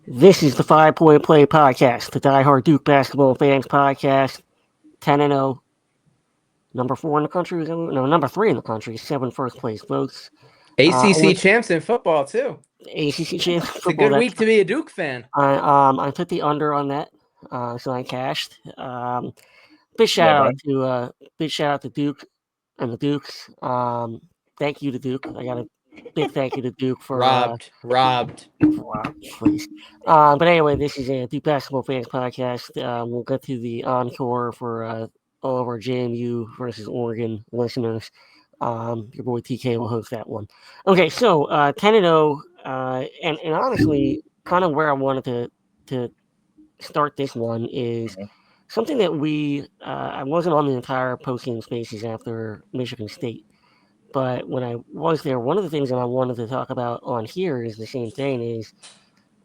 This is the 5 Point Play Podcast, the diehard Duke basketball fans podcast. 10-0, number 4 in the country. No, number 3 in the country. 7 first place votes. ACC Only champs in football too. ACC champs It's a football. good week to be a Duke fan. I took the under on that, so I cashed. Big shout Well out done. to Duke and the Dukes. Thank you to Duke. I got a big thank you to Duke for Robbed. Wow, please. But anyway, this is a Duke Basketball Fans podcast. We'll get to the encore for all of our JMU versus Oregon listeners. Your boy TK will host that one. Okay, so 10-0, and honestly, kind of where I wanted to start this one is Mhm. something that I wasn't on the entire postgame spaces after Michigan State. But when I was there, one of the things that I wanted to talk about on here is the same thing is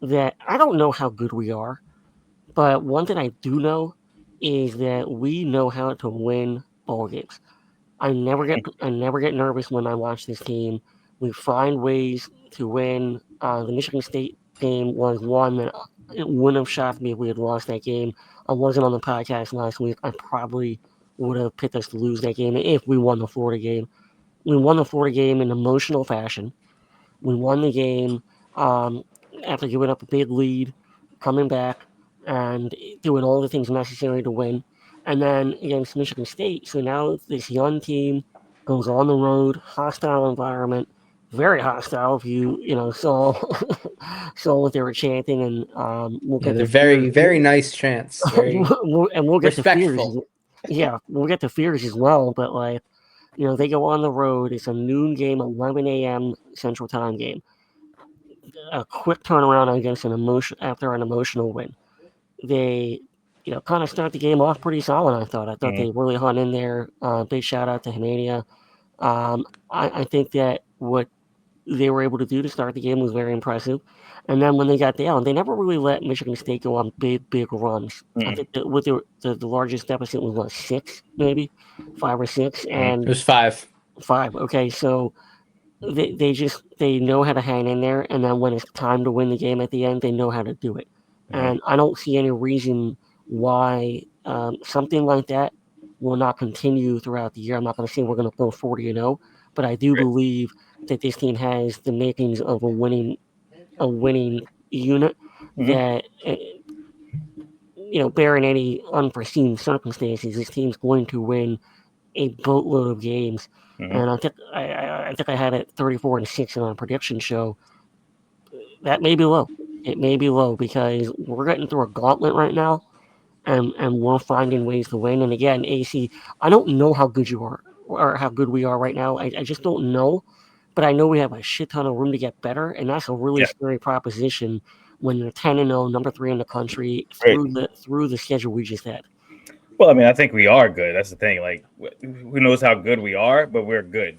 that I don't know how good we are, but one thing I do know is that we know how to win ball games. I never get nervous when I watch this team. We find ways to win. The Michigan State game was one that it wouldn't have shocked me if we had lost that game. I wasn't on the podcast last week. I probably would have picked us to lose that game if we won the Florida game. We won the Florida game in emotional fashion. We won the game um, after giving up a big lead, coming back and doing all the things necessary to win. And then against Michigan State, so now this young team goes on the road, hostile environment, very hostile. If you saw saw what they were chanting, and we'll Yeah, get they're to fears. very nice chants. Very We'll get to fears. respectful. Yeah, we'll get to fears as well. But they go on the road. It's a noon game, 11 a.m. Central Time game. A quick turnaround against after an emotional win. They, kind of start the game off pretty solid. I thought. I thought Mhm. they really hung in there. Big shout out to Hemania. I think that what they were able to do to start the game was very impressive. And then when they got down, they never really let Michigan State go on big runs. I Mm. think that with the largest deficit was 6, maybe 5 or 6, Mhm. It and was 5. 5. Okay, so they know how to hang in there, and then when it's time to win the game at the end, they know how to do it. Mhm. And I don't see any reason why something like that will not continue throughout the year. I'm not going to say we're going to go 40-0, but I do Right. believe that this team has the makings of a winning unit Mhm. that. Bearing any unforeseen circumstances, this team's going to win a boatload of games, Mhm. and I think I had it 34-6 on a prediction show. That may be low. It may be low because we're getting through a gauntlet right now, and we're finding ways to win. And again, AC, I don't know how good you are or how good we are right now. I just don't know, but I know we have a shit ton of room to get better, and that's a really Yeah. scary proposition when you're 10-0, number 3 in the country Right. through the schedule we just had. Well, I mean, I think we are good. That's the thing. Like, who knows how good we are, but we're good.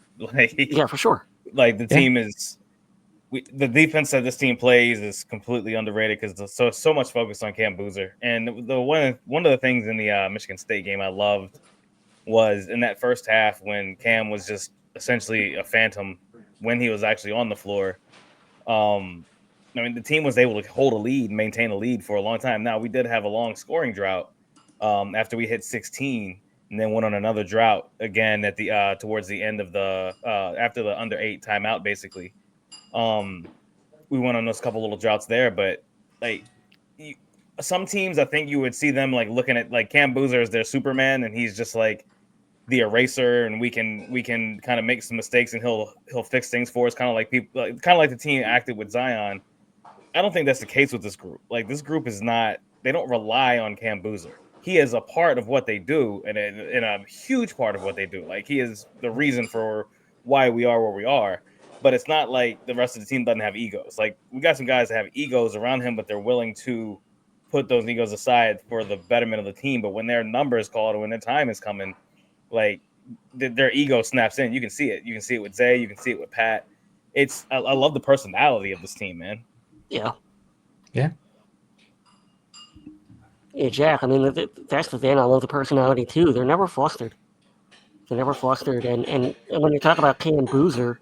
Yeah, for sure. Like the Yeah. team is. The defense that this team plays is completely underrated because there's so much focus on Cam Boozer. And the one of the things in the Michigan State game I loved was in that first half when Cam was just essentially a phantom when he was actually on the floor. I mean, the team was able to hold a lead, maintain a lead for a long time. Now, we did have a long scoring drought after we hit 16 and then went on another drought again at the towards the end of the after the under 8 timeout, basically. We went on those couple little droughts there, but like some teams, I think you would see them like looking at like Cam Boozer as their Superman, and he's just like the eraser, and we can kind of make some mistakes, and he'll fix things for us, kind of like the team acted with Zion. I don't think that's the case with this group. Like this group is not; they don't rely on Cam Boozer. He is a part of what they do, and a huge part of what they do. Like he is the reason for why we are where we are. But it's not like the rest of the team doesn't have egos. Like we got some guys that have egos around him, but they're willing to put those egos aside for the betterment of the team. But when their number is called, or when their time is coming, like their ego snaps in. You can see it. You can see it with Zay. You can see it with Pat. I love the personality of this team, man. Yeah. Yeah. Yeah, Jack. I mean, that's the thing. I love the personality too. They're never flustered. They're never flustered. And when you talk about Cam Boozer,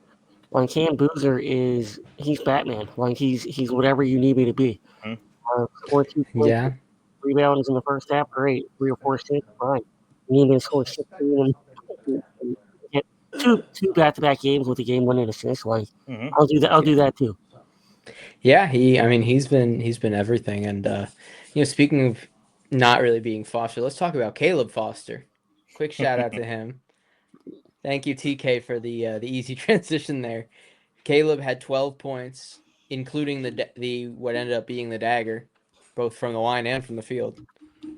he's Batman. Like he's whatever you need me to be. Hmm? Score 2 points, Yeah. rebounds in the first half, great. 3 or 4 assists, fine. You need to score 16 and get two back-to-back games with a game-winning assist. Like Mhm. I'll do that. I'll do that too. Yeah, I mean, he's been everything. And speaking of not really being Foster, let's talk about Caleb Foster. Quick shout out to him. Thank you, TK, for the easy transition there. Caleb had 12 points, including the what ended up being the dagger, both from the line and from the field,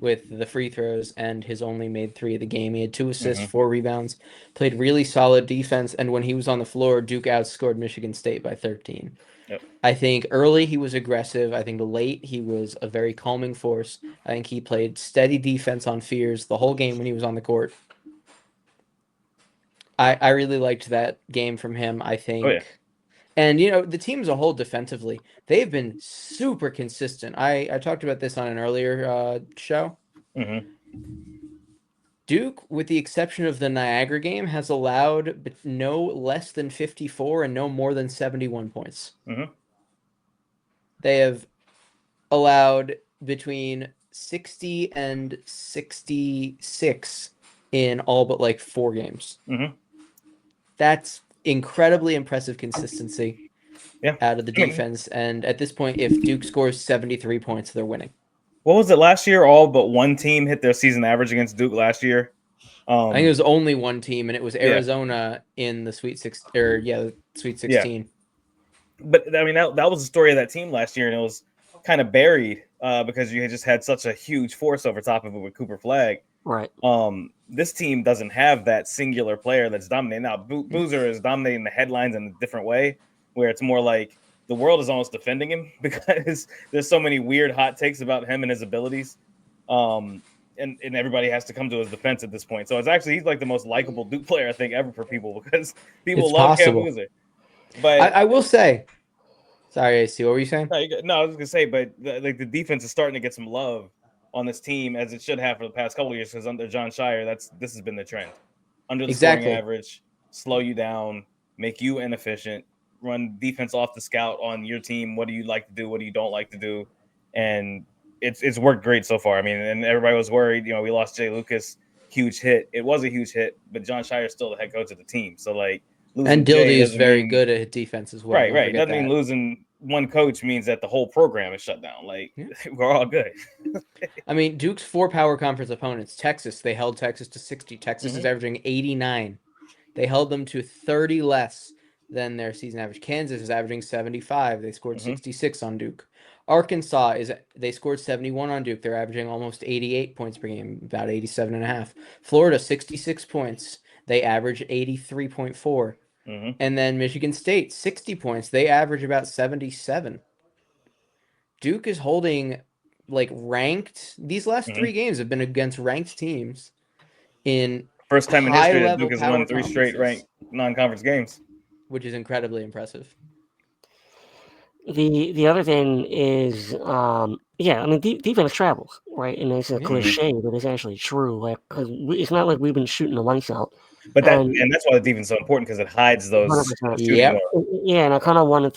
with the free throws, and his only made 3 of the game. He had 2 assists, Mhm. 4 rebounds, played really solid defense, and when he was on the floor, Duke outscored Michigan State by 13. Yep. I think early he was aggressive. I think late he was a very calming force. I think he played steady defense on Fears the whole game when he was on the court. I really liked that game from him. I Oh yeah. think, and the team as a whole defensively, they've been super consistent. I talked about this on an earlier show. Mhm. Duke, with the exception of the Niagara game, has allowed no less than 54 and no more than 71 points. Mhm. They have allowed between 60 and 66 in all but like 4 games. Mhm. That's incredibly impressive consistency Yeah. out of the I mean, defense. And at this point, if Duke scores 73 points, they're winning. what was it last year? All but one team hit their season average against Duke last year. I think it was only one team, and it was Yeah. Arizona in the Sweet Six, or the Sweet Yeah. 16. But I mean, that was the story of that team last year, and it was kind of buried because you had just had such a huge force over top of it with Cooper Flag. Right. This team doesn't have that singular player that's dominating. Now, Boozer is dominating the headlines in a different way, where it's more like the world is almost defending him because there's so many weird hot takes about him and his abilities. And everybody has to come to his defense at this point. So he's like the most likable Duke player I think ever for people because people It's love Cam possible. Boozer. But I will say, sorry, AC, what were you saying? no, I was gonna say, but the defense is starting to get some love on this team as it should have for the past couple of years because under John Shire, this has been the trend. Under the scoring Exactly. average, slow you down, make you inefficient, run defense off the scout on your team. What do you like to do? What do you don't like to do? And it's worked great so far. I mean, and everybody was worried. We lost Jay Lucas, huge hit. It was a huge hit, but John Shire is still the head coach of the team. So like And losing Jay Dildy is doesn't very mean good at defense as well. right. Don't It forget doesn't mean that. losing one coach means that the whole program is shut down. Like Yeah. we're all good. I mean, Duke's 4 power conference opponents, Texas, they held Texas to 60. Texas is averaging 89. They held them to 30 less than their season average. Kansas is averaging 75. They scored 66 on Duke. Arkansas they scored 71 on Duke. They're averaging almost 88 points per game, about 87 and a half. Florida 66 points. They average 83.4. And then Michigan State 60 points. They average about 77. Duke is holding like ranked. These last 3 games have been against ranked teams in First time in high history that level Duke has power won 3 straight conferences, ranked non-conference games. which is incredibly impressive. The other thing is, yeah, I mean, defense travels, right? And it's a Yeah. cliche, but it's actually true. Like, because it's not like we've been shooting the lights out. But And that's why the defense is so important because it hides those 100%. shooting Yep. more. Yeah, and I kind of I wanted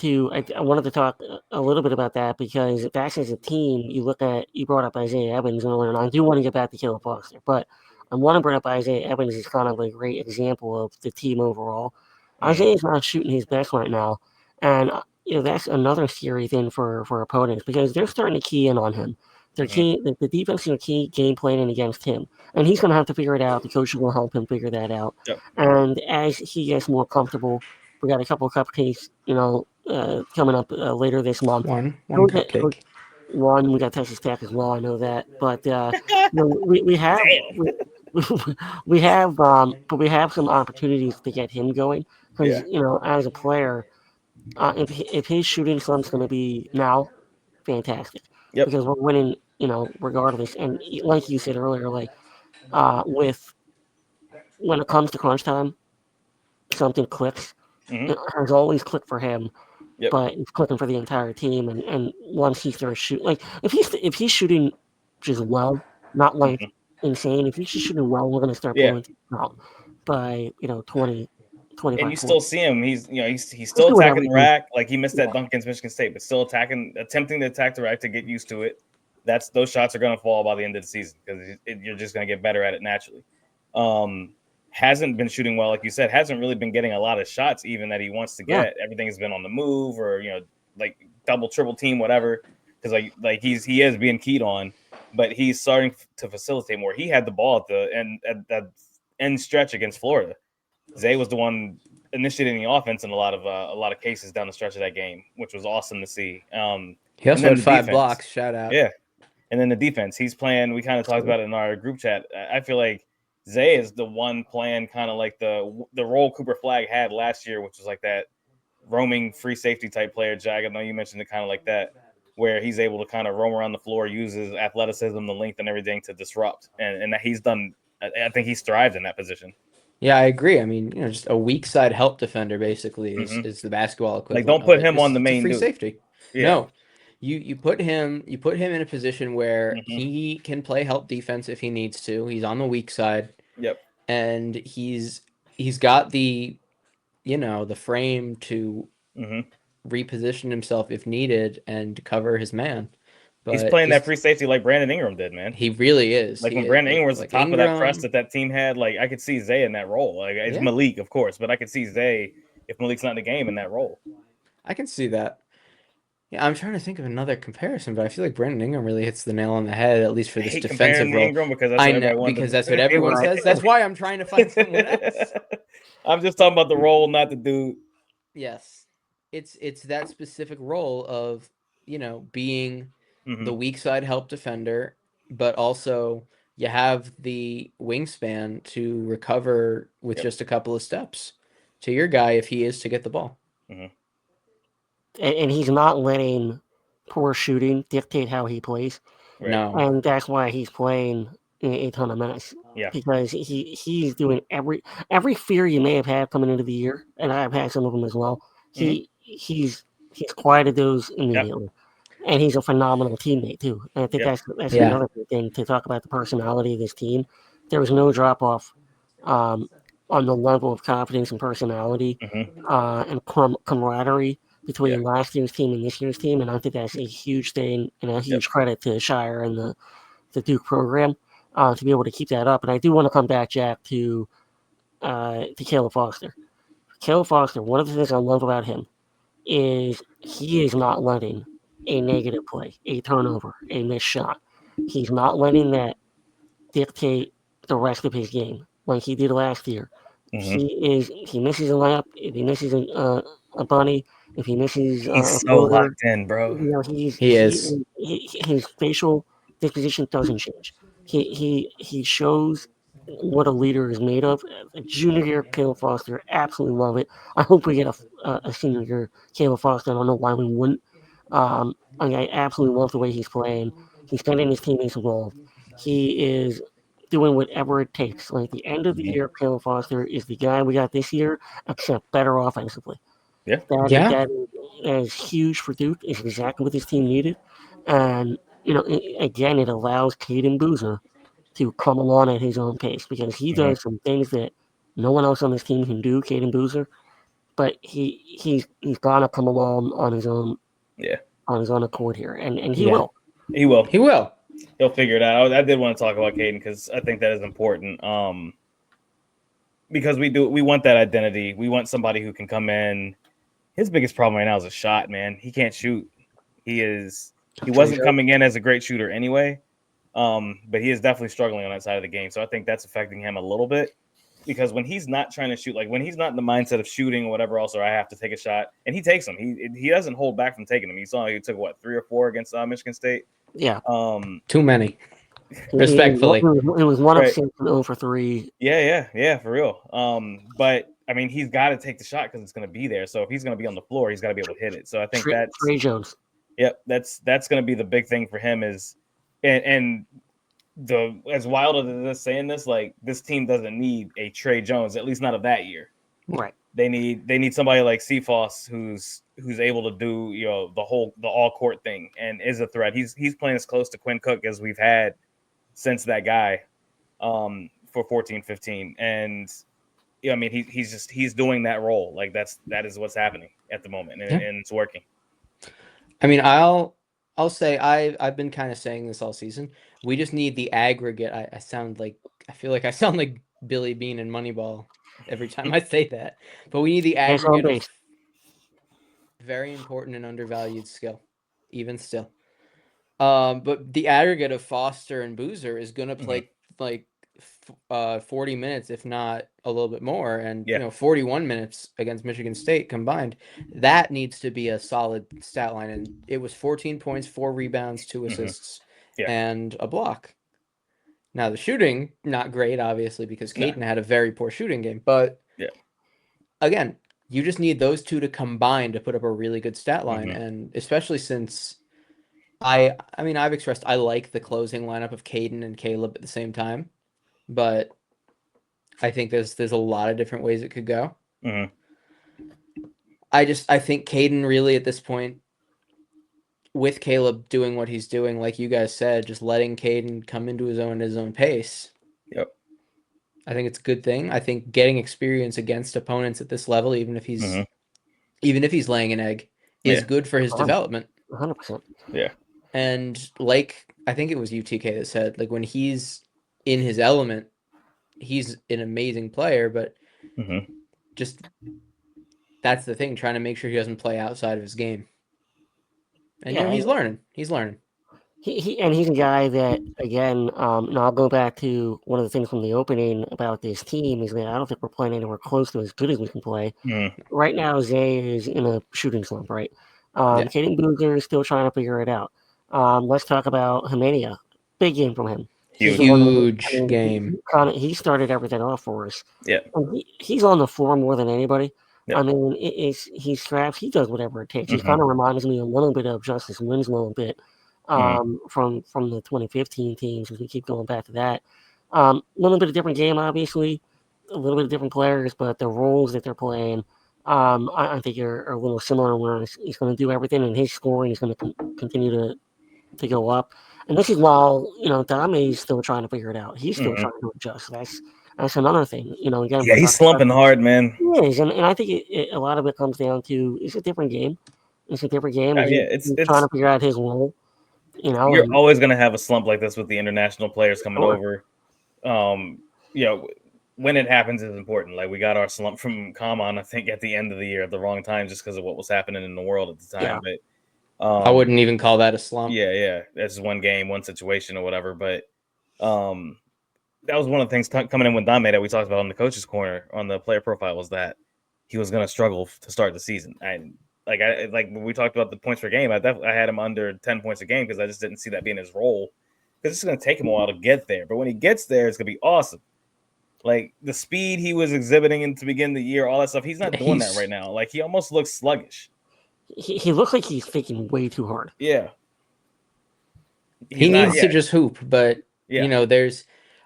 to talk a little bit about that because if that's as a team, you brought up Isaiah Evans earlier, and I do want to get back to Caleb Foster, but I want to bring up Isaiah Evans as kind of a great example of the team overall. Isaiah's not shooting his best right now, and that's another scary thing for opponents because they're starting to key in on him. The defense is going to key game planning against him, and he's going to have to figure it out. The coaches will help him figure that out, Yep. and as he gets more comfortable. We got a couple of cupcakes, coming up later this month. One He'll cupcake. one. We got Texas Tech as well. I know that, but we have Damn. but we have some opportunities to get him going because Yeah. as a player, if his shooting slump's going to be now, fantastic Yep. because we're winning, regardless. And like you said earlier, like with when it comes to crunch time, something clicks. Mhm. It has always clicked for him. Yep. But it's clicking for the entire team. And once he starts shooting, like if he's shooting just well, not like insane. If he's just shooting well, we're gonna start Yeah. blowing out by 20, 25 And you points. still see him. He's He's still doing attacking the everything. rack. Like he missed that Yeah. dunk against Michigan State, but still attempting to attack the rack to get used to it. Those shots are going to fall by the end of the season because you're just going to get better at it naturally. Hasn't been shooting well, like you said. Hasn't really been getting a lot of shots even that he wants to Yeah. get. Everything's been on the move or like double, triple team, whatever. Because like he is being keyed on, but he's starting to facilitate more. He had the ball at the end stretch against Florida. Zay was the one initiating the offense in a lot of cases down the stretch of that game, which was awesome to see. He And also then had the 5 defense, blocks. Shout out. yeah, and then the defense. He's playing. We kind of talked about it in our group chat. I feel like Zay is the one playing kind of like the role Cooper Flag had last year, which was like that roaming free safety type player. Jag, I know you mentioned it kind of like that, where he's able to kind of roam around the floor, use his athleticism, the length, and everything to disrupt. And that he's done. I think he's thrived in that position. Yeah, I agree. I mean, just a weak side help defender basically Mm-hmm. is the basketball Like, equivalent don't of put it. him on the It's a main free dude. safety. Yeah. No, you put him in a position where Mm-hmm. he can play help defense if he needs to. He's on the weak side, Yep. and he's got the the frame to Mm-hmm. reposition himself if needed and cover his man. He's But playing that free safety like Brandon Ingram did, man. he really is. Like He when is Brandon Ingram was the like top of that press Ingram. that team had, like I could see Zay in that role. Like it's Yeah. Malik, of course, but I could see Zay if Malik's not in the game in that role. I can see that. Yeah, I'm trying to think of another comparison, but I feel like Brandon Ingram really hits the nail on the head, at least for I this hate comparing defensive to role. Ingram because that's I what know, everybody because wanted that's to what everyone Right. says. That's why I'm trying to find someone else. I'm just talking about the role, not the dude. Yes. It's that specific role of, being Mm-hmm. the weak side help defender, but also you have the wingspan to recover with Yep. just a couple of steps to your guy if he is to get the ball. Mm-hmm. And he's not letting poor shooting dictate how he plays. Right. No. And that's why he's playing a ton of minutes. Yeah. Because he's doing every fear you may have had coming into the year, and I've had some of them as well. He's quieted those Yep. immediately, and he's a phenomenal teammate too. And I think Yep. that's Yeah. another good thing to talk about the personality of this team. There was no drop off on the level of confidence and personality Mm-hmm. and camaraderie between Yeah. last year's team and this year's team, and I think that's a huge thing and a Yep. huge credit to Shire and the Duke program to be able to keep that up. And I do want to come back, Jack, to Caleb Foster. Caleb Foster, one of the things I love about him is he is not letting a negative play, a turnover, a missed shot. He's not letting that dictate the rest of his game like he did last year. Mm-hmm. He misses a layup, if he misses a bunny, if he misses He's a so floater, locked in, bro. He is. his facial disposition doesn't change. He shows what a leader is made of. A junior year Caleb Foster, absolutely love it. I hope we get a senior year Caleb Foster. I don't know why we wouldn't. I absolutely love the way he's playing. He's getting his teammates involved. He is doing whatever it takes. Like the end of the Mm-hmm. year, Caleb Foster is the guy we got this year, except better offensively. Yeah. Yeah. That is huge for Duke. It's exactly what this team needed. And, again, it allows Caden Boozer to come along at his own pace because he Mm-hmm. does some things that no one else on this team can do, Caden Boozer. But he's got to come along Yeah. on his own accord here, and he Yeah. will. He will. He will. He'll figure it out. I did want to talk about Caden because I think that is important. Because we want that identity. We want somebody who can come in. His biggest problem right now is a shot, man. He can't shoot. He wasn't coming in as a great shooter anyway. But he is definitely struggling on that side of the game. So I think that's affecting him a little bit. Because when he's not trying to shoot, like when he's not in the mindset of shooting or whatever else, or I have to take a shot, and he takes them. He doesn't hold back from taking them. You saw he took 3 or 4 against Michigan State. Yeah. Too many. He- Respectfully. It was one Right. of 6 and 0 for 3. Yeah, for real. But I mean, he's got to take the shot because it's going to be there. So if he's going to be on the floor, he's got to be able to hit it. So I think Trey Jones. Yep, that's going to be the big thing for him is, and the as wild as it is saying this, like this team doesn't need a Trey Jones, at least not of that year. Right. They need somebody like Cephas who's able to do the all court thing and is a threat. He's playing as close to Quinn Cook as we've had since that guy, for 14-15, and I mean, he's doing that role. Like that is what's happening at the moment, and, Yeah. and it's working. I mean, I'll say I've been kind of saying this all season. We just need the aggregate. I feel like I sound like Billy Bean and Moneyball every time I say that. But we need the That's on aggregate of base. very important and undervalued skill, even still. But the aggregate of Foster and Boozer is going to Mhm. play like 40 minutes, if not a little bit more, and Yeah. 41 minutes against Michigan State combined. That needs to be a solid stat line, and it was 14 points, 4 rebounds, 2 assists, Yeah. and a block. Now the shooting not great, obviously, because No. Caden had a very poor shooting game, but Yeah. again, you just need those two to combine to put up a really good stat line, Mhm. and especially since I mean, I've expressed I like the closing lineup of Caden and Caleb at the same time, but I think there's a lot of different ways it could go. Mhm. I think Caden really at this point, with Caleb doing what he's doing, like you guys said, just letting Caden come into his own at his own pace. Yep. I think it's a good thing. I think getting experience against opponents at this level, Mhm. even if he's laying an egg, is Yeah. good for his 100%. development. 100%. Yeah. And like I think it was UTK that said, like when he's in his element, he's an amazing player, but Mhm. just that's the thing, trying to make sure he doesn't play outside of his game. And Yeah, he's learning. He's learning. he's a guy that again, and I'll go back to one of the things from the opening about this team is that I don't think we're playing anywhere close to as good as we can play. Mhm. Right now, Zay is in a shooting slump, right? Yeah. Caden Boozer is still trying to figure it out. Let's talk about Himania. Big game from him. He's the Huge. one that, I Huge mean, game. he started everything off for us. Yeah. And he's on the floor more than anybody. I Yep. mean, he scraps. He does whatever it takes. He Mhm. kind of reminds me a little bit of Justice Winslow a bit Mhm. from the 2015 teams, as we keep going back to that. A little bit of different game, obviously, a little bit of different players, but the roles that they're playing, I think are a little similar. Where he's going to do everything, and his scoring is going to continue to go up. And this is while Dame's still trying to figure it out. He's still Mhm. trying to adjust. That's another thing. Again, Yeah, we're he's talking about slumping hard, man. he is, and I think a lot of it comes down to it's a different game. It's a different game, and Yeah, he's trying it's to figure out his role. you're And always gonna have a slump like this with the international players coming sure, over. Um, you know, when it happens is important. Like we got our slump from Common, I think, at the end of the year at the wrong time, just because of what was happening in the world at the yeah, time. But I wouldn't even call that a slump. yeah, that's one game, one situation, or whatever. But um, that was one of the things coming in with Dame that we talked about on the coach's corner on the player profile was that he was going to struggle to start the season. And like when we talked about the points per game, I had him under 10 points a game because I just didn't see that being his role. Because it's going to take him a while to get there, but when he gets there, it's going to be awesome. Like the speed he was exhibiting to begin the year, all that stuff, he's not doing that right now. Like he almost looks sluggish. he looks like he's thinking way too hard. Yeah, He he's not needs to yet. just hoop, but Yeah.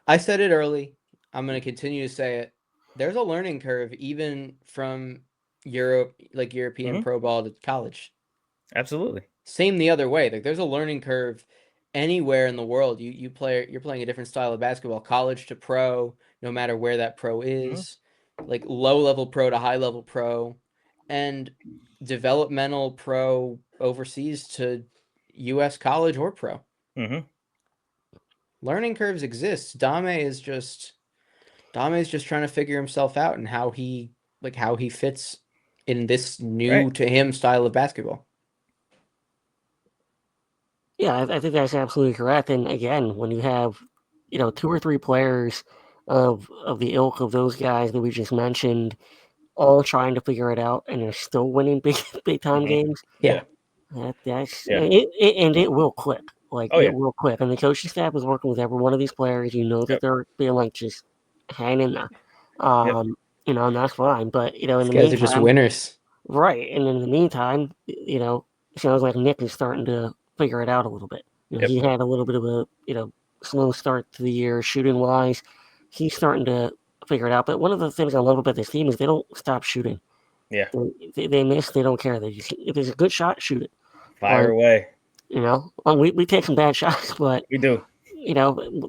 I said it early. I'm going to continue to say it. There's a learning curve even from Europe, like European Mhm. pro ball to college. Absolutely. Same the other way. Like there's a learning curve anywhere in the world. You're playing a different style of basketball, college to pro, no matter where that pro Mhm. is, like low level pro to high level pro, and developmental pro overseas to U.S. college or pro. Mhm. Learning curves exist. Dame is just trying to figure himself out and how he fits in this Right. new to him style of basketball. Yeah, I think that's absolutely correct. And again, when you have, two or three players of the ilk of those guys that we just mentioned, all trying to figure it out, and they're still winning big time Mhm. games. Yeah. That's Yeah. and it will click. Like Oh it yeah. will click. And the coaching staff is working with every one of these players. You know that Yep. they're being like just hang in there. Yep. And that's fine. But in These the guys are just meantime, winners. right. And in the meantime, it sounds like Nick is starting to figure it out a little bit. Yep. He had a little bit of a slow start to the year shooting wise. He's starting to figure it out. But one of the things I love about this team is they don't stop shooting. Yeah. They miss. They don't care. If it's a good shot, shoot it. Fire Like away. we take some bad shots, but We do.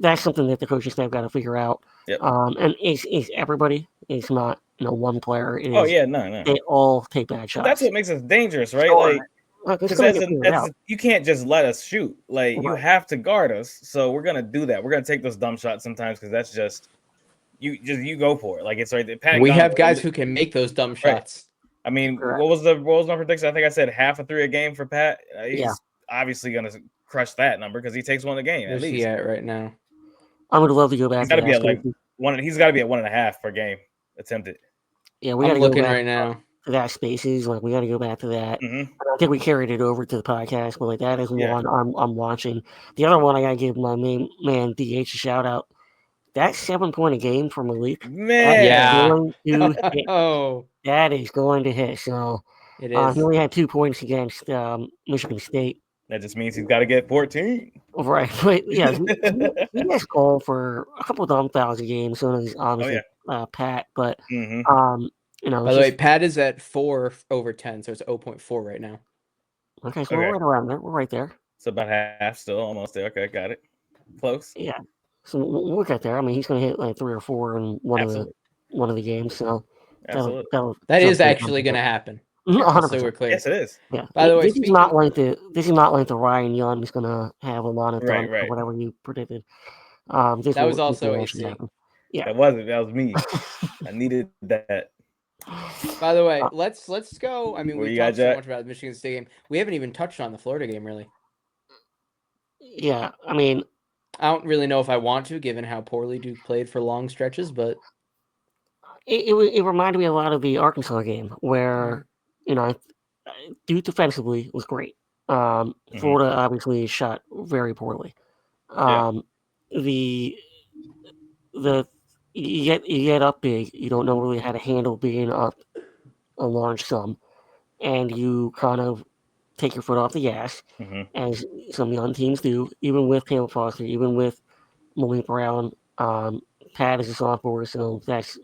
that's something that the coaching staff got to figure out. Yep. And it's everybody. It's not one player. It Oh is yeah, no. they all take bad But that's shots. what makes us dangerous, right? Sure. Like, Look, it's because going to get figured out. you can't just let us shoot. Like, you Right. have to guard us. So we're gonna do that. We're gonna take those dumb shots sometimes because that's just you go for it. Like, it's right there. Pat We Gumbo, have guys who can make those dumb right. shots. I mean, Correct. what was my prediction? I think I said half a 3 a game for Pat. He's obviously gonna crush that number because he takes one a game at Where's least. he at right now? I would love to go back He's to got to be that. at like one. He's got to be at 1.5 per game attempted. Yeah, we got to I'm go looking back right now. to that spaces. Like we got to go back to that. Mhm. I think we carried it over to the podcast, but like that is Yeah. one I'm watching. The other one I gotta give my main man DH a shout out. That 7 point a game for Malik. Man. Yeah. Going to hit. Oh, That is going to hit. So it he is. only had 2 points against Michigan State. That just means he's got to get 14. Right, but yeah, he has called for a couple of dumb fouls a game. So does obviously Pat, but Mhm. It's By the way, just Pat is at 4 over 10, so it's 0.4 right now. okay. So we're right around there. We're right there. So about half still, almost there. Okay, got it. Close. Yeah. So we'll get there. I mean, he's going to hit like 3 or 4 in one of the games. So Absolutely. That jump is to actually going to happen. 100%. So we're clear. Yes, it is. Yeah. By the way, this is not like the Ryan Young is going to have a lot of done or whatever you predicted. That was also AC. Yeah. That was me. I needed that. By the way, let's go. I mean, Where we you talked got, so Jack? much about the Michigan State game. We haven't even touched on the Florida game, really. Yeah, I mean, I don't really know if I want to, given how poorly Duke played for long stretches, but it reminded me a lot of the Arkansas game where, Duke defensively was great. Florida obviously shot very poorly. The you get up big, you don't know really how to handle being up a large sum, and you kind of take your foot off the gas, as some young teams do, even with Caleb Foster, even with Malik Brown. Pat is a sophomore, so that's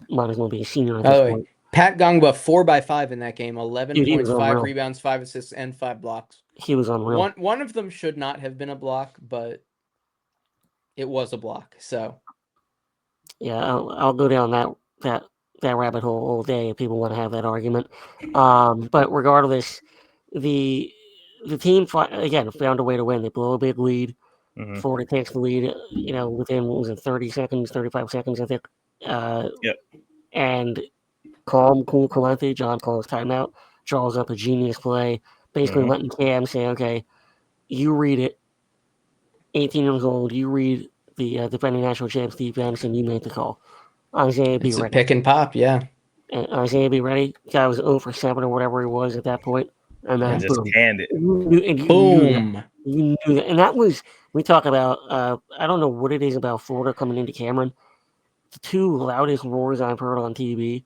might as well be a senior at this point. Pat Gongba 4 by 5 in that game, 11 Dude, points, 5 rebounds, 5 assists, and 5 blocks. He was unreal. One of them should not have been a block, but it was a block. So yeah, I'll go down that rabbit hole all day if people want to have that argument. But regardless, the team again found a way to win. They blow a big lead. Florida takes the lead, within what was it, 30 seconds, 35 seconds, I think. And calm, cool Calente, John calls timeout, draws up a genius play, basically letting Cam say, okay, you read it. 18 years old, you read the defending national champs defense, and you make the call. Isaiah, be ready. It's a pick and pop, yeah. And Isaiah, be ready. Guy was 0 for 7 or whatever he was at that point. And then just canned it. Boom. You knew that. And that was, we talk about, I don't know what it is about Florida coming into Cameron. The 2 loudest roars I've heard on TV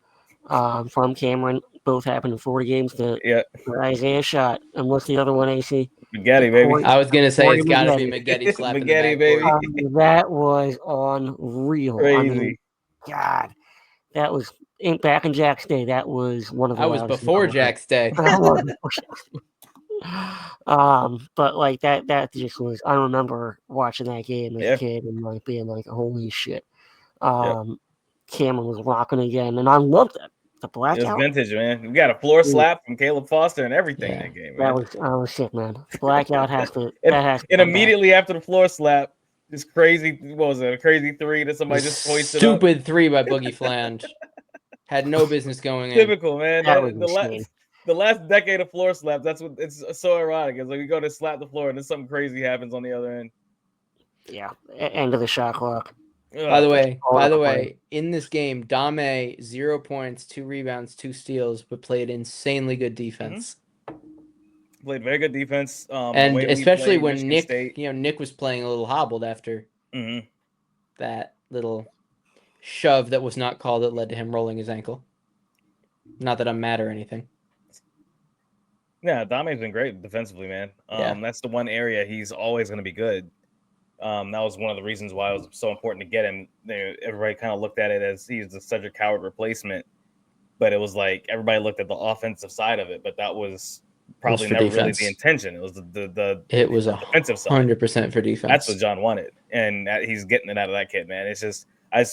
from Cameron both happened in Florida games. The Isaiah shot. And what's the other one, AC? Spaghetti, baby. I was going to say it's got to be McGetty slapping Spaghetti, the backboard. baby. That was unreal. Crazy. I mean, God, that was back in Jack's day. That was one of the. I was before Jack's day. But like that just was. I remember watching that game as a kid and like being like, holy shit. Cameron was rocking again, and I loved it. The blackout. It was vintage, man. We got a floor slap from Caleb Foster and everything in that game, man. I was sick, man. Blackout has to. And immediately after the floor slap, this crazy, what was it? A crazy 3 that somebody just hoisted up. Stupid 3 by Boogie Flange. Had no business going in. Typical, man. The last decade of floor slaps. That's what it's so ironic. It's like we go to slap the floor and then something crazy happens on the other end. Yeah, end of the shot clock. By the way, in this game, Dame 0 points, 2 rebounds, 2 steals, but played insanely good defense. Played very good defense, and especially when Nick was playing a little hobbled after that little shove that was not called that led to him rolling his ankle. Not that I'm mad or anything. Yeah, Dame's been great defensively, man. That's the one area he's always going to be good. That was one of the reasons why it was so important to get him. Everybody kind of looked at it as he's such a coward replacement, but it was like everybody looked at the offensive side of it. But that was probably for never really defense. the intention. It was the It was defensive side. 100% for defense. That's what John wanted, and he's getting it out of that kid, man. It's just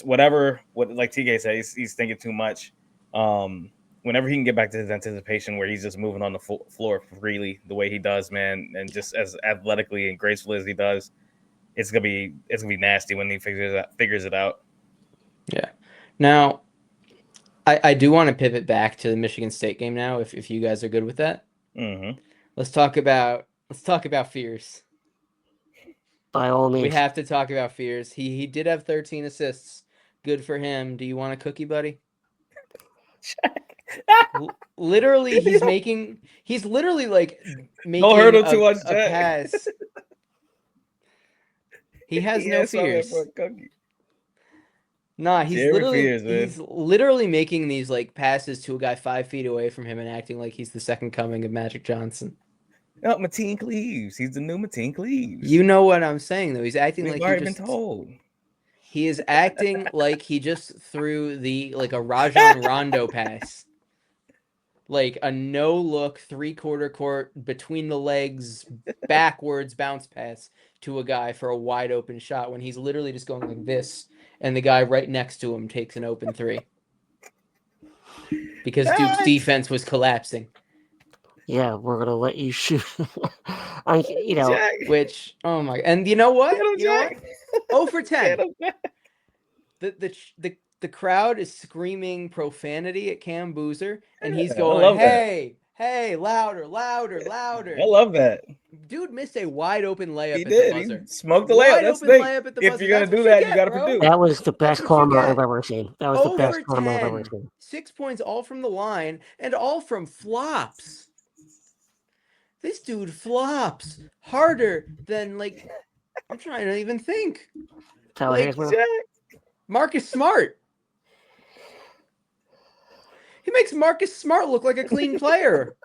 what like TK said, he's thinking too much. Whenever he can get back to his anticipation, where he's just moving on the floor freely the way he does, man, and just as athletically and gracefully as he does, it's gonna be nasty when he figures it out. Yeah. Now, I do want to pivot back to the Michigan State game now, if you guys are good with that. Mm-hmm. Let's talk about Fears. By all means. We have to talk about Fears. He did have 13 assists. Good for him. Do you want a cookie, buddy? Literally, he's literally like making a pass. He has no fears. Nah, he's literally making these like passes to a guy 5 feet away from him and acting like he's the second coming of Magic Johnson. No, Mateen Cleaves. He's the new Mateen Cleaves. You know what I'm saying, though. He's acting like already been told. He is acting like he just threw a Rajon Rondo pass. Like a no-look 3/4 court between the legs backwards bounce pass to a guy for a wide open shot when he's literally just going like this, and the guy right next to him takes an open 3 because Duke's defense was collapsing. Yeah, we're gonna let you shoot. Which and you know what? 0 for 10. The crowd is screaming profanity at Cam Boozer, and he's going, hey, louder. I love that. Dude missed a wide open layup at the buzzer. He smoked the layup. That's the thing. If you're going to do that, you got to produce. That was the best karma I've ever seen. That was the best karma I've ever seen. 6 points all from the line, and all from flops. This dude flops harder than, I'm trying to even think. Marcus Smart. He makes Marcus Smart look like a clean player.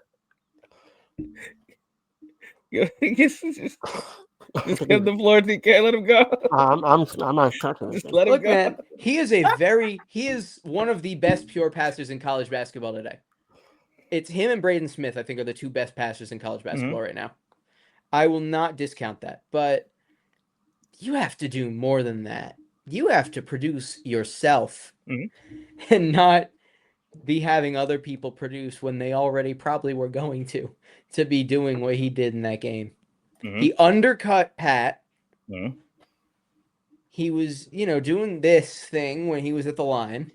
Just give the floor. You can't let him go. I'm not touching this. Let him Look, go. man, he is one of the best pure passers in college basketball today. It's him and Braden Smith, I think, are the 2 best passers in college basketball right now. I will not discount that, but you have to do more than that. You have to produce yourself and not be having other people produce when they already probably were going to be doing what he did in that game. He undercut Pat. He was, doing this thing when he was at the line.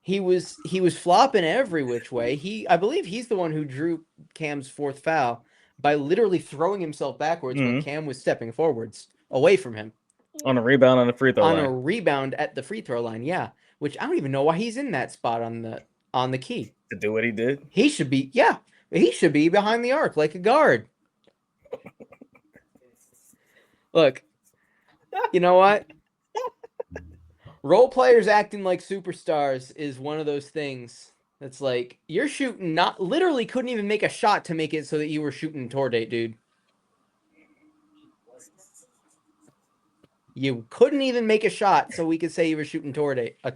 He was flopping every which way. I believe he's the one who drew Cam's 4th foul by literally throwing himself backwards when Cam was stepping forwards away from him. On a rebound on the free throw line. On a rebound at the free throw line, yeah. Which I don't even know why he's in that spot on the key. To do what he did? He should be behind the arc like a guard. Look, you know what? Role players acting like superstars is one of those things that's like, you're shooting literally couldn't even make a shot to make it so that you were shooting tour date, dude. You couldn't even make a shot so we could say you were shooting a tour date. I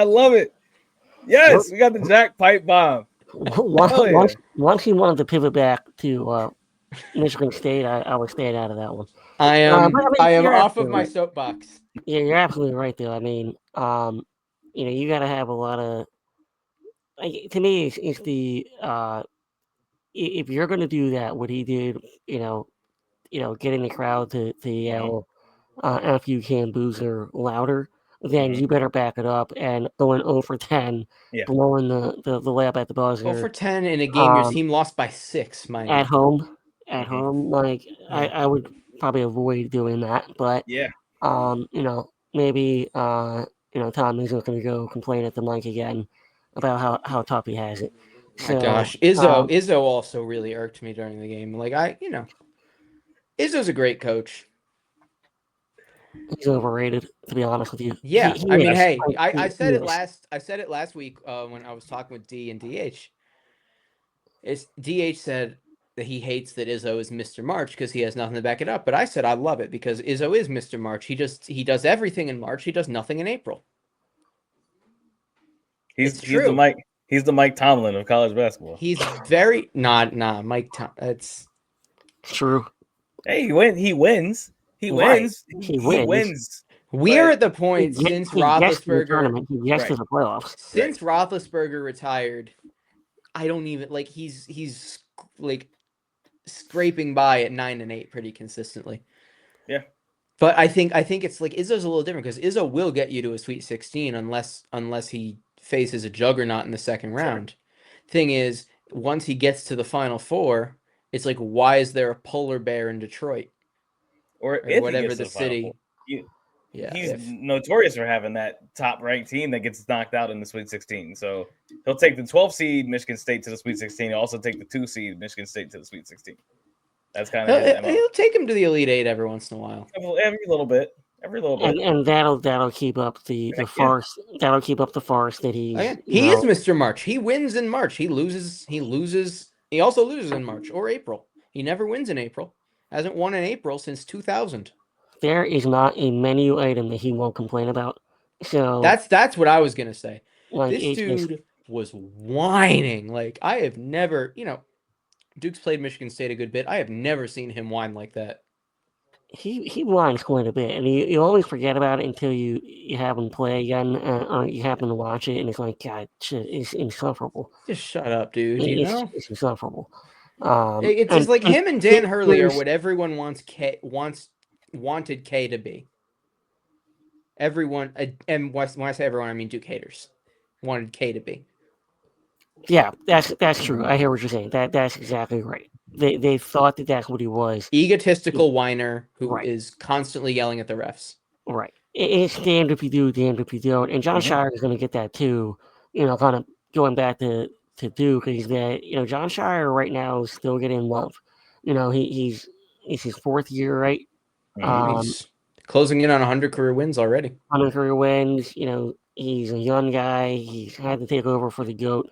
love it. Yes, we got the Jack pipe bomb. Once he wanted to pivot back to Michigan State, I was staying out of that one. I am off of my soapbox. Yeah, you're absolutely right, though. I mean, you got to have a lot of. To me, it's the if you're going to do that, what he did, getting the crowd to yell after you can Boozer louder, then you better back it up and going 0 for 10, blowing the layup at the buzzer. 0 for 10 in a game your team lost by 6, mind at home. At home, I would probably avoid doing that, but maybe Tom Izzo's going to go complain at the mic again about how tough he has it. So, my gosh, Izzo also really irked me during the game. Izzo's a great coach. He's overrated, to be honest with you. Yeah, I said it last week when I was talking with D and DH. DH said, that he hates that Izzo is Mr. March because he has nothing to back it up. But I said I love it because Izzo is Mr. March. He does everything in March. He does nothing in April. It's He's the true. Mike Tomlin of college basketball. He's very Mike. It's True. Hey, he wins. He wins. He Wins. We are But at the point since Roethlisberger He gets to the playoffs. Since Roethlisberger retired, I don't even like he's like scraping by at 9-8 pretty consistently. Yeah. But I think it's like Izzo's a little different because Izzo will get you to a Sweet 16 unless he faces a juggernaut in the second round. Thing is, once he gets to the Final Four, it's like, why is there a polar bear in Detroit or if whatever he gets the to the Final city? Four. Yeah, he's notorious for having that top-ranked team that gets knocked out in the Sweet 16. So he'll take the 12 seed Michigan State to the Sweet 16. He'll also take the 2 seed Michigan State to the Sweet 16. That's kind of his MO. He'll take him to the Elite Eight every once in a while. Every little bit. And that'll keep up the farce. That'll keep up the farce that he's. He is Mr. March. He wins in March. He loses. He also loses in March or April. He never wins in April. Hasn't won in April since 2000. There is not a menu item that he won't complain about. So that's what I was gonna say. Like, this dude was whining. Like, I have never, Duke's played Michigan State a good bit. I have never seen him whine like that. He whines quite a bit, and you always forget about it until you have him play again, or you happen to watch it, and it's like, God, shit, it's insufferable. Just shut up, dude. It's insufferable. It's just like him and Dan Hurley are what everyone wanted K to be. Everyone, and when I say everyone, I mean Duke haters, wanted K to be. Yeah, that's true. I hear what you're saying. That's exactly right. They thought that that's what he was. Egotistical whiner who is constantly yelling at the refs. Right. It's damned if you do, damned if you don't. And John Shire is going to get that too. Kind of going back to Duke, is that John Shire right now is still getting love. He's his 4th year, right? He's closing in on 100 career wins already. 100 career wins. He's a young guy. He's had to take over for the GOAT,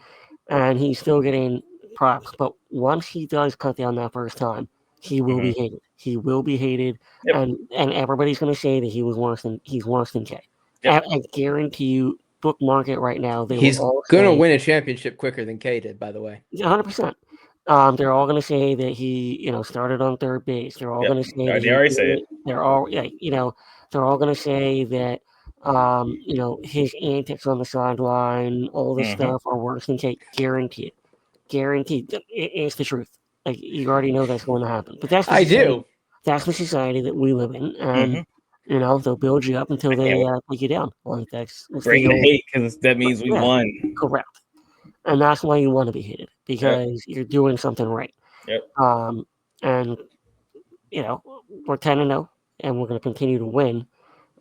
and he's still getting props. But once he does cut down that first time, he will be hated. He will be hated, and everybody's going to say that he's worse than K. Yep. I guarantee you, bookmark it right now. He's going to win a championship quicker than K did, by the way. 100%. They're all going to say that he, started on third base. They're all going to say they already say it. They're all, they're all going to say that, his antics on the sideline, all this stuff are worse than K. Guaranteed. It's the truth. Like, you already know that's going to happen. But that's that's the society that we live in, and they'll build you up until they take you down. Like, that's bring the hate because that means we won. Correct. And that's why you want to be hated, because you're doing something right. Yep. And we're 10-0, and we're going to continue to win.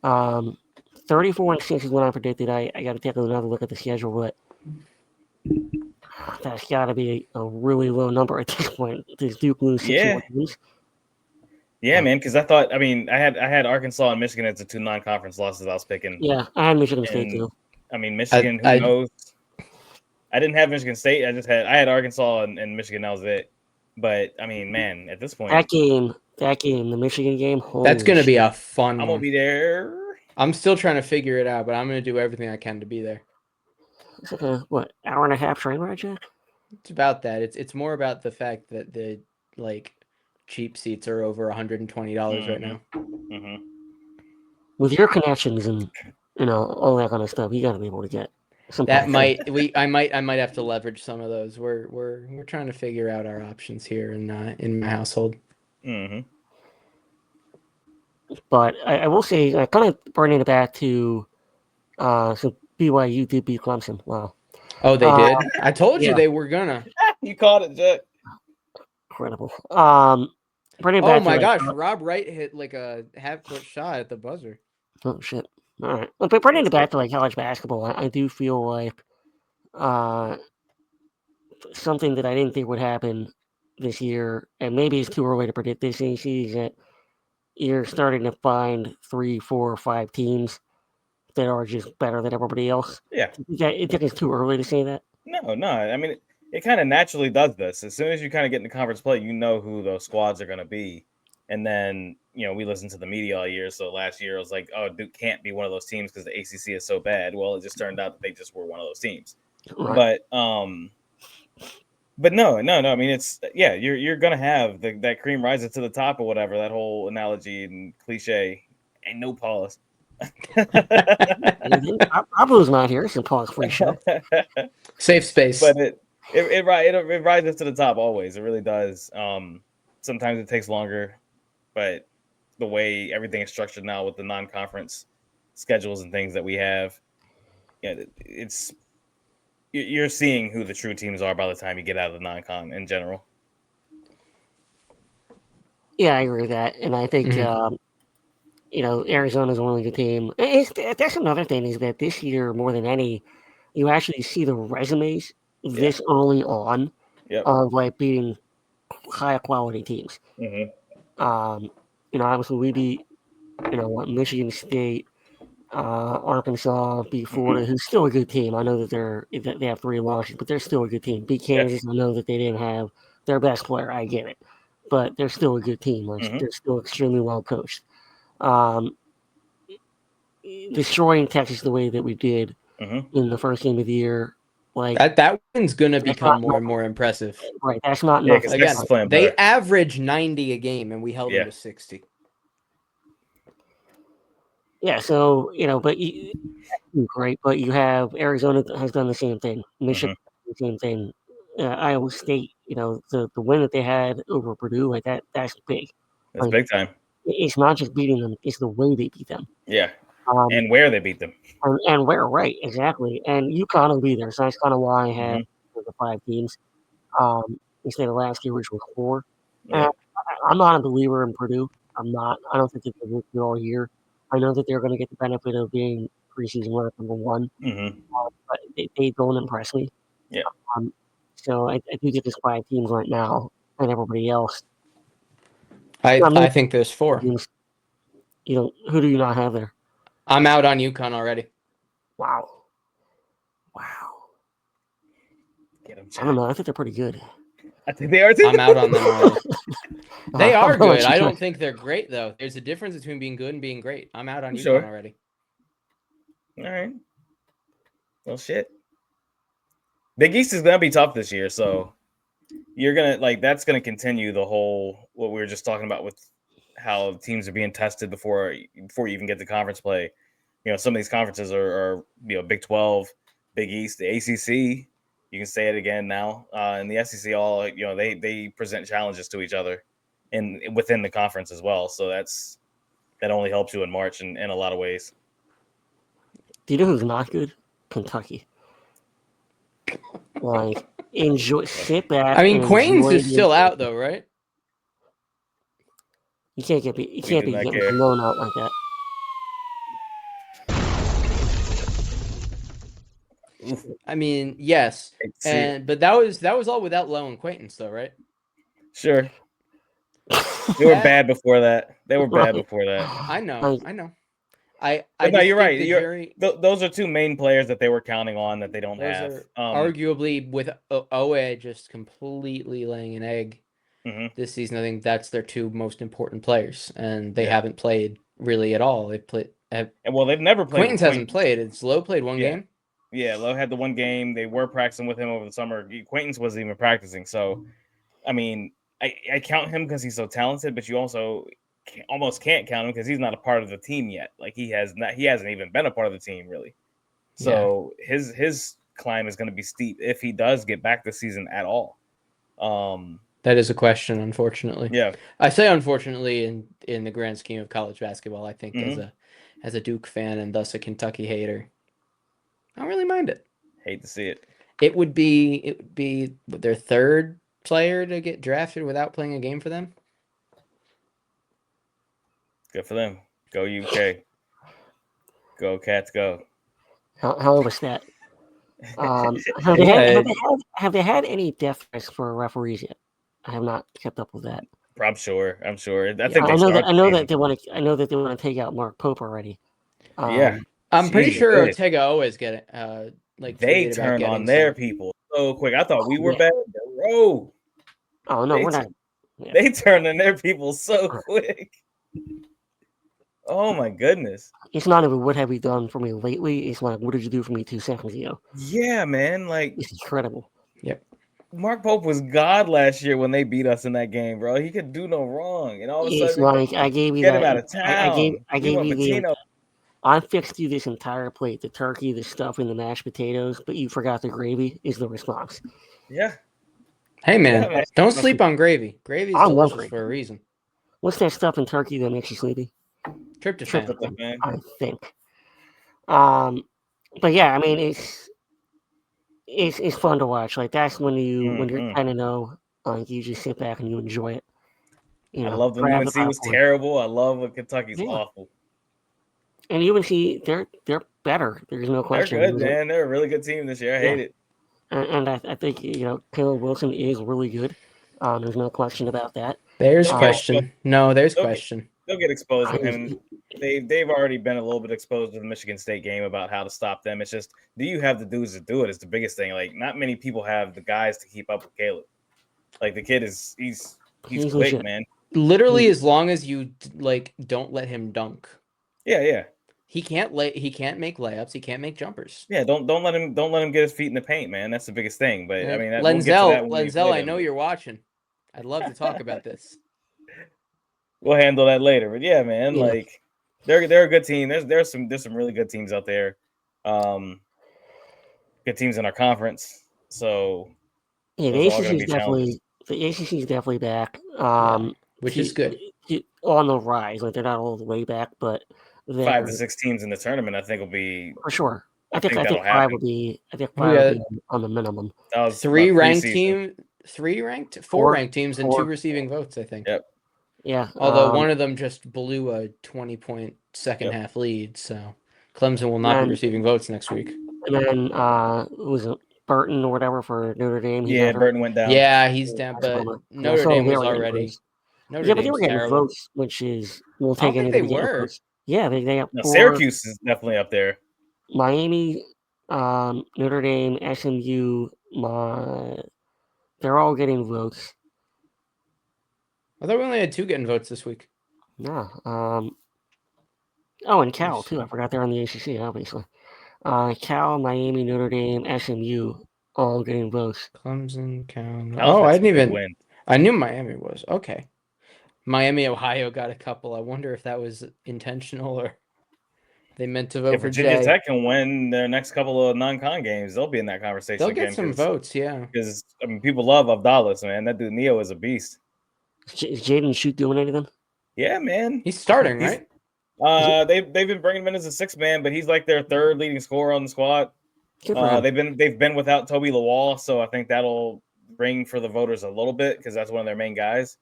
34-6 is what I predicted. I got to take another look at the schedule, but that's got to be a really low number at this point. Does Duke lose 6 more games? Yeah, man. Because I had Arkansas and Michigan as the 2 non-conference losses I was picking. Yeah, I had Michigan State too. I mean, Michigan. Who knows? I didn't have Michigan State. I had Arkansas and Michigan. That was it. But I mean, man, at this point, that game, the Michigan game, that's going to be a fun. I'm gonna be there. I'm still trying to figure it out, but I'm going to do everything I can to be there. It's like a hour and a half train ride, Jack? It's about that. It's more about the fact that the cheap seats are over $120 right now. Mm-hmm. With your connections and all that kind of stuff, you got to be able to get. That I might have to leverage some of those. We're trying to figure out our options here in my household. Mm-hmm. But I will say, kind of bringing it back to, so BYU did beat Clemson. Wow. Oh, they did. I told you they were gonna. You caught it, Jack. Incredible. Bringing it back. Oh my gosh, Rob Wright hit like a half-court shot at the buzzer. Oh shit. All right. But bringing it back to college basketball, I do feel like something that I didn't think would happen this year, and maybe it's too early to predict this AC, is that you're starting to find 3, 4, 5 teams that are just better than everybody else. Yeah. I think it's too early to say that. No. I mean, it kind of naturally does this. As soon as you kind of get into conference play, you know who those squads are going to be. And then, we listened to the media all year. So last year, it was like, oh, Duke can't be one of those teams because the ACC is so bad. Well, it just turned out that they just were one of those teams. Right. But no. I mean, you're going to have that cream rises to the top or whatever, that whole analogy and cliche. And no pause. Pablo's not here. It's a pause-free show. Safe space. But it rises to the top always. It really does. Sometimes it takes longer, but the way everything is structured now with the non-conference schedules and things that we have, you're seeing who the true teams are by the time you get out of the non-con in general. Yeah, I agree with that, and I think Arizona's a really good team. That's another thing is that this year more than any, you actually see the resumes this early on of like beating high quality teams. Obviously we beat Michigan State, Arkansas, beat Florida, who's still a good team. I know that they have 3 losses, but they're still a good team. Beat Kansas. I know that they didn't have their best player. I get it, but they're still a good team. They're still extremely well coached. Destroying Texas the way that we did in the first game of the year, like that one's gonna become more and more impressive. Right, that's not nothing. Again, they average 90 a game, and we held them to 60. Yeah, so but great. But you have Arizona has done the same thing. Michigan, the same thing. Iowa State, the win that they had over Purdue, like that's big. That's big time. It's not just beating them; it's the way they beat them. Yeah. And where they beat them. And where, right, exactly. And UConn will be there. So that's kind of why I had the 5 teams instead of last year, which was 4. Yeah. I'm not a believer in Purdue. I'm not. I don't think they can work all year. I know that they're going to get the benefit of being preseason ranked number 1. But they don't impress me. Yeah. So I do get this 5 teams right now and everybody else. I think there's 4. Teams, who do you not have there? I'm out on UConn already. Wow. I don't know. I think they're pretty good. I think they are too. I'm out on them already. They are good. I don't think they're great, though. There's a difference between being good and being great. I'm out on UConn already. All right. Well, shit. Big East is going to be tough this year, so you're going to, that's going to continue the whole, what we were just talking about with how teams are being tested before you even get to conference play. Some of these conferences are Big 12, Big East, the ACC. You can say it again now. And the SEC, all they present challenges to each other, and within the conference as well. So that only helps you in March in a lot of ways. Do you know who's not good? Kentucky. Sit back. I mean, Quaintance is still out though, right? You can't be getting blown out like that. I mean, yes, but that was all without Lowe and Quaintance, though, right? Sure. They were bad before that. I know. No, you're right. Those are 2 main players that they were counting on that they don't have. Arguably, with Owe just completely laying an egg this season, I think that's their 2 most important players, and they haven't played really at all. They've never played. Quaintance hasn't played. It's Lowe played 1 game. Yeah, Lowe had the 1 game. They were practicing with him over the summer. Quaintance wasn't even practicing. So, I mean, I count him because he's so talented, but you also almost can't count him because he's not a part of the team yet. He hasn't even been a part of the team really. So his climb is going to be steep if he does get back this season at all. That is a question, unfortunately. Yeah, I say unfortunately in the grand scheme of college basketball. I think as a Duke fan and thus a Kentucky hater, I don't really mind it. Hate to see it. It would be their 3rd player to get drafted without playing a game for them. Good for them. Go UK. Go Cats, go. Hell of a stat. Have they had any death threats for referees yet? I have not kept up with that. I'm sure. I know that they want to take out Mark Pope already. I'm pretty sure Ortega always get it. They turn on their people so quick. I thought we were Yeah. bad. Bro, Oh no, they we're not. turn, Yeah. they turning their people so Uh, quick. Oh my goodness. It's not even what have you done for me lately. It's like what did you do for me 2 seconds ago? Yeah, man. Like It's incredible. Yep. Mark Pope was God last year when they beat us in that game, bro. He could do no wrong, and all of a It's sudden, like I gave you get him that. out of town. I We gave went you the. Patino. I fixed you this entire plate: the turkey, the stuffing, the mashed potatoes, but you forgot the gravy. Is the response? Yeah, Hey, man, yeah, man. don't sleep on gravy. Gravy is I love delicious gravy. for a reason. What's that stuff in turkey that makes you sleepy? Tryptophan. Tryptophan, Man. I think. Um, but yeah, I mean, it's fun to watch. Like that's when you're Mm-mm. kind of know, like you just sit back and you enjoy it. You I know, loved when grab the UNC was popcorn. terrible. I love when Kentucky's Yeah, awful. and UNC, they're better. There's no They're question. good, man. They're a really good team this year. I Yeah, hate it. and I think Caleb Wilson is really good. There's no question about that. There's They'll get exposed. question. No, there's They'll get, question. they'll get exposed, and He- they've already been a little bit exposed to the Michigan State game about how to stop them. It's just, do you have the dudes to do it? Is the biggest thing. Like, not many people have the guys to keep up with Caleb. Like the kid is, he's he's quick, legit. man. Literally, as long as you don't let him dunk, Yeah. he can't make layups. He can't make jumpers. Yeah, don't let him get his feet in the paint, man. That's the biggest thing. But I mean, we'll get to that when we Lenzel, play I them. know you're watching. I'd love to talk about this. We'll handle that later. But yeah, man, Yeah, like they're a good team. There's some really good teams out there. Good teams in our conference. So yeah. those are all going to be challenges. The ACC is definitely back. Yeah, which is to- good. on the rise. Like they're not all the way back, but 5 they're to 6 teams in the tournament, I think will be. for sure. I think I that'll think five happen. would be. I think We five would got be on the minimum. That was three my ranked preseason. four Four. ranked teams, and 2 receiving votes. I think. Yep. Yeah. Although one of them just blew a 20-point second Yep. half lead, so Clemson will not be receiving votes next week. And then was it Burton or whatever for Notre Dame? He Yeah, got hurt. Burton went down. Yeah, he's down, That's a but bummer. Notre Dame was They were getting already. votes. Notre Yeah, but they Dame's were getting terrible. votes, which is we'll I don't take think they anybody getting were. votes. Yeah, they got No, 4. Syracuse is definitely up there. Miami, Notre Dame, SMU, they're all getting votes. I thought we only had 2 getting votes this week. No. And Cal too. I forgot they're on the ACC, obviously. Cal, Miami, Notre Dame, SMU, all getting votes. Clemson, Cal. Cal's Oh, had I some didn't big even. wins. I knew Miami was okay. Miami, Ohio got a couple. I wonder if that was intentional or they meant to vote If for Virginia Jay. Tech can win their next couple of non-con games, they'll be in that conversation They'll again. get some votes, yeah. Because I mean, people love Abdallah, man. That dude Neo is a beast. Is Jaden Shoot doing anything? Yeah, man. He's starting, right? They've been bringing him in as a 6th man, but he's like their 3rd leading scorer on the squad. Good for him. They've been without Toby Lawal, so I think that'll ring for the voters a little bit because that's one of their main guys.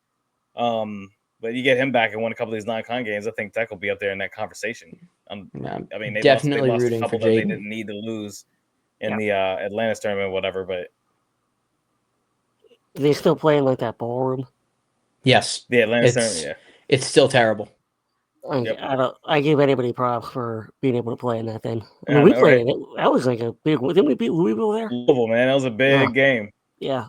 But you get him back and win a couple of these non-con games, I think Tech will be up there in that conversation. I mean, they definitely lost a rooting couple for that they Jaden. didn't need to lose in the Atlantis tournament, or whatever. But They still playing like that ballroom. Yes, the Atlantis tournament, yeah. It's still terrible. I give anybody props for being able to play in that thing. I mean, Yeah, we I know, played right? it. That was like a big. Didn't we beat Louisville there? Louisville, man, that was a big game. Yeah.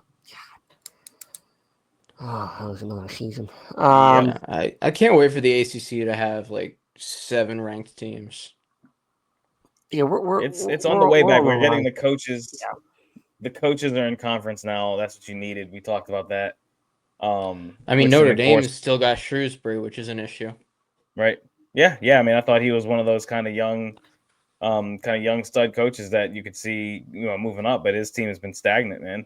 Oh, that was another season. Yeah, I can't wait for the ACC to have like 7 ranked teams. Yeah, It's on the way back. We're getting line. the coaches. Yeah. The coaches are in conference now. That's what you needed. We talked about that. I mean, Notre Dame still got Shrewsbury, which is an issue. Right. Yeah. I mean, I thought he was one of those kind of young stud coaches that you could see, moving up, but his team has been stagnant, man.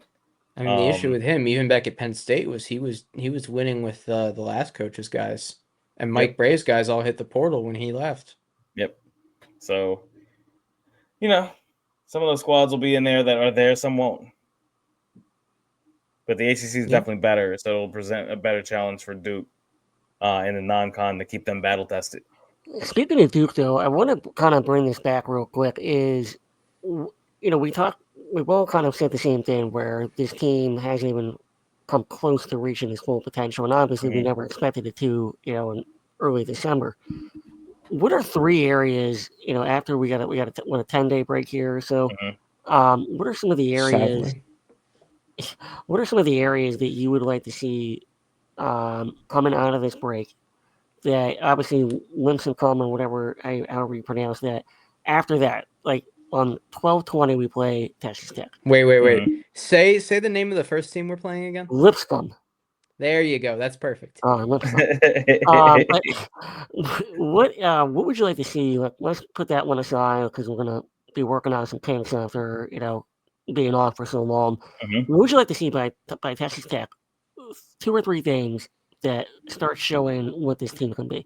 I mean, the issue with him, even back at Penn State, was he was winning with the last coach's guys, and Mike Bray's guys all hit the portal when he left. Yep. So, some of those squads will be in there that are there, some won't. But the ACC is definitely better, so it'll present a better challenge for Duke in the non-con to keep them battle tested. Speaking of Duke, though, I want to kind of bring this back real quick. We've all kind of said the same thing where this team hasn't even come close to reaching its full potential, and obviously we never expected it to, in early December. What are 3 areas, after we got a 10-day break here or so? What are some of the areas what are some of the areas that you would like to see coming out of this break? That obviously Limson come or whatever, however you pronounce that. After that, like on 12/20, we play Texas Tech. Wait. Mhm. Say the name of the first team we're playing again. Lipscomb. There you go. That's perfect. Lipscomb. But what would you like to see? Like, let's put that one aside because we're gonna be working on some kinks after being off for so long. Mhm. What would you like to see by Texas Tech? Two or three things that start showing what this team can be.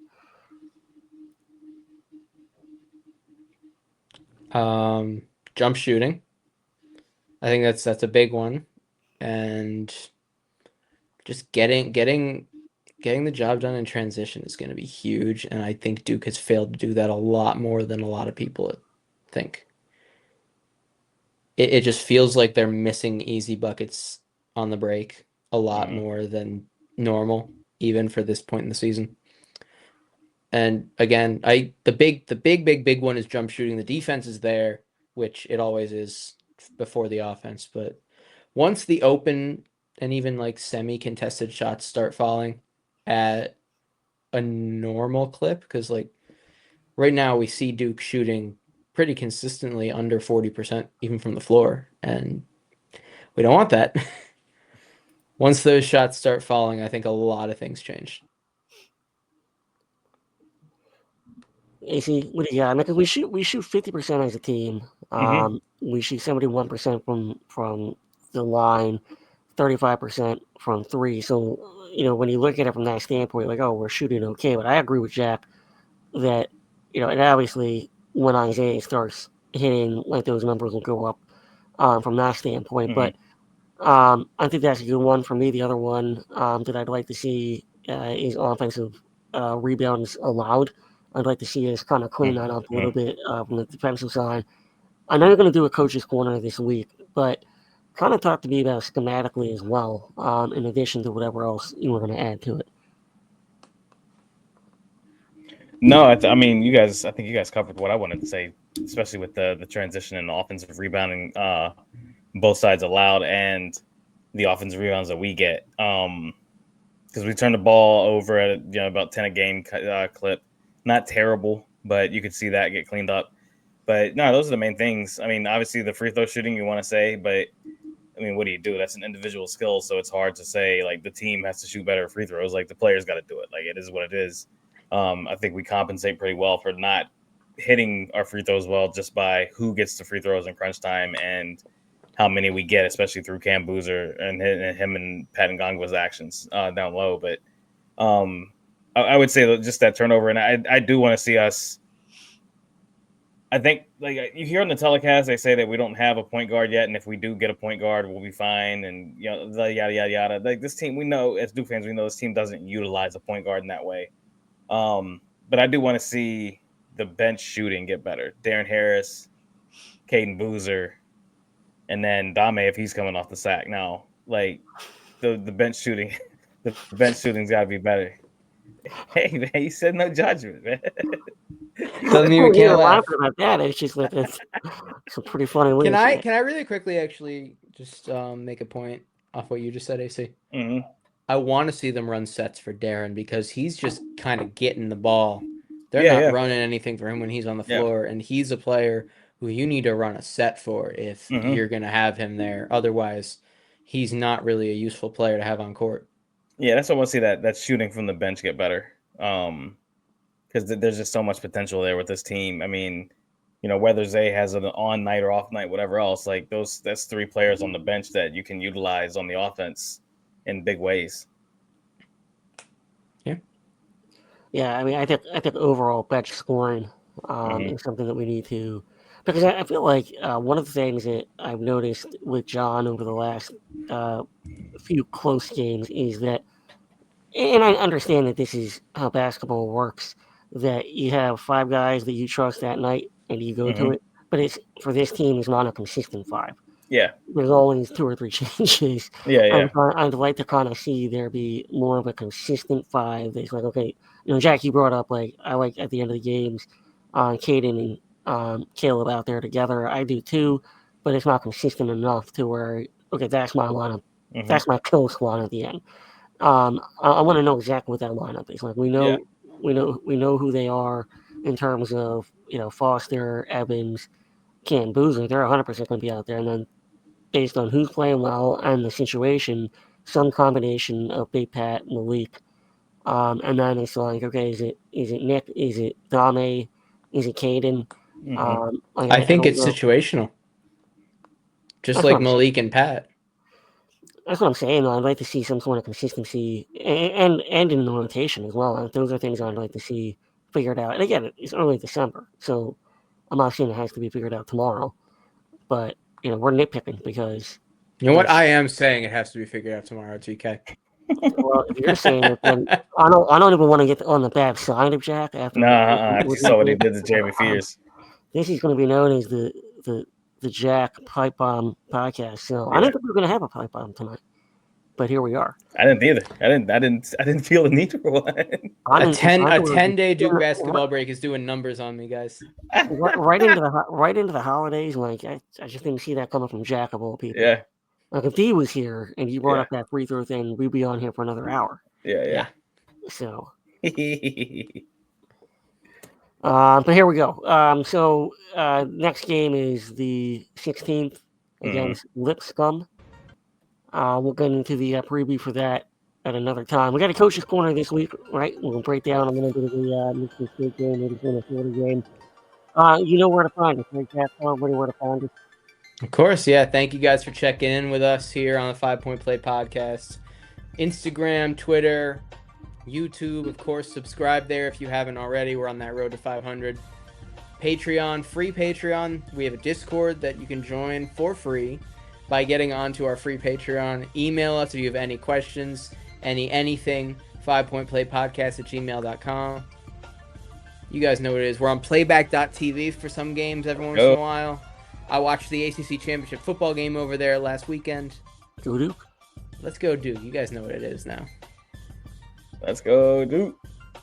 Jump shooting. I think that's a big one, and just getting the job done in transition is going to be huge. And I think Duke has failed to do that a lot more than a lot of people think. It just feels like they're missing easy buckets on the break a lot Mhm. more than normal, even for this point in the season. And again, the big one is jump shooting. The defense is there, which it always is before the offense. But once the open and even like semi-contested shots start falling at a normal clip, because like right now we see Duke shooting pretty consistently under 40% even from the floor, and we don't want that. Once those shots start falling, I think a lot of things change. AC, what do you got? Because we shoot 50% as a team. Mhm. We shoot 71% from the line, 35% from three. So when you look at it from that standpoint, like, oh, we're shooting okay. But I agree with Jack that and obviously when Isaiah starts hitting, like those numbers will go up from that standpoint. Mhm. But I think that's a good one for me. The other one that I'd like to see is offensive rebounds allowed. I'd like to see us kind of clean that up a little Mhm. bit from the defensive side. I know you're going to do a coach's corner this week, but kind of talk to me about schematically as well, in addition to whatever else you were going to add to it. No, I mean, you guys. I think you guys covered what I wanted to say, especially with the transition and the offensive rebounding, both sides allowed, and the offensive rebounds that we get. Because we turn the ball over at about 10 a game clip. Not terrible, but you could see that get cleaned up. But no, those are the main things. I mean, obviously the free throw shooting you want to say, but I mean, what do you do? That's an individual skill, so it's hard to say like the team has to shoot better free throws. Like the players got to do it. Like it is what it is. I think we compensate pretty well for not hitting our free throws well just by who gets the free throws in crunch time and how many we get, especially through Cam Boozer and him and Pat Ngongwa's actions down low. But I would say that just that turnover, and I do want to see us. I think like you hear on the telecast, they say that we don't have a point guard yet, and if we do get a point guard, we'll be fine, and the yada yada yada. Like this team, we know as Duke fans, we know this team doesn't utilize a point guard in that way. But I do want to see the bench shooting get better. Darren Harris, Caden Boozer, and then Dame if he's coming off the sack. Now, like the bench shooting, the bench shooting's got to be better. Hey man, you said no judgment, man. Doesn't Oh, even yeah, can't laugh. laughing about that. It's just like it's some pretty funny Can ways. I can I really quickly actually just make a point off what you just said, AC? Mm-hmm. I want to see them run sets for Darren because he's just kind of getting the ball. They're Yeah, not yeah, running anything for him when he's on the yeah. floor, and he's a player who you need to run a set for if Mm-hmm. you're going to have him there. Otherwise, he's not really a useful player to have on court. Yeah, that's what I want to see that shooting from the bench get better. Because there's just so much potential there with this team. I mean, whether Zay has an on night or off night, whatever else, like that's three players on the bench that you can utilize on the offense in big ways. Yeah. Yeah, I mean, I think overall bench scoring Mm-hmm. is something that we need to, because I feel like one of the things that I've noticed with John over the last uh, few close games is that, and I understand that this is how basketball works, that you have five guys that you trust that night and you go to Mm-hmm. it, but it's for this team is not a consistent five. Yeah, There's always two or three changes. yeah, yeah. I'd like to kind of see there be more of a consistent five. It's like, okay, Jack, you brought up like I like at the end of the games, Caden and Caleb out there together. I do too, but it's not consistent enough to where okay, that's my lineup. Mhm. That's my kill squad at the end. I want to know exactly what that lineup is. Like we know who they are in terms of Foster, Evans, Cam Boozer. They're 100% going to be out there, and then based on who's playing well and the situation, some combination of Big Pat, Malik, and then it's like, okay, is it Nick? Is it Dame? Is it Caden? Mhm. Like, I I think don't it's know. situational, just That's what like I'm saying. Malik and Pat. That's what I'm saying. Though. I'd like to see some sort of consistency and in the rotation as well. Those are things I'd like to see figured out. And again, it's early December, so I'm not saying it has to be figured out tomorrow. But we're nitpicking because You know what? there's I am saying it has to be figured out tomorrow, TK. well, if you're saying it, then I don't even want to get on the bad side of Jack after Nah, I what just he saw what he did. did to Jeremy Fears. This is going to be known as the Jack Pipe Bomb podcast. So I Yeah. didn't think we were going to have a pipe bomb tonight, but here we are. I didn't either. I didn't feel the need for one. I A didn't. I 10-day Duke basketball break is doing numbers on me, guys. right into the holidays. Like I just didn't see that coming from Jack of all people. Yeah. Like if D was here and you brought Yeah. up that free throw thing, we'd be on here for another hour. Yeah. So, Yeah. but here we go. So next game is the 16th against Lipscomb. We'll get into the preview for that at another time. We got a coach's corner this week, right? We'll break down a little bit of the Michigan State game, maybe some of the Florida game. You know where to find us, right, Jack? Tell everybody where to find us. Of course, yeah. Thank you guys for checking in with us here on the 5 Point Play podcast. Instagram, Twitter, YouTube, of course. Subscribe there if you haven't already. We're on that road to 500. Patreon, free Patreon. We have a Discord that you can join for free by getting onto our free Patreon. Email us if you have any questions, anything. 5pointplaypodcast@gmail.com. You guys know what it is. We're on playback.tv for some games every once in a while. I watched the ACC Championship football game over there last weekend. Go Duke. Let's go, Duke. You guys know what it is now. Let's go, Duke.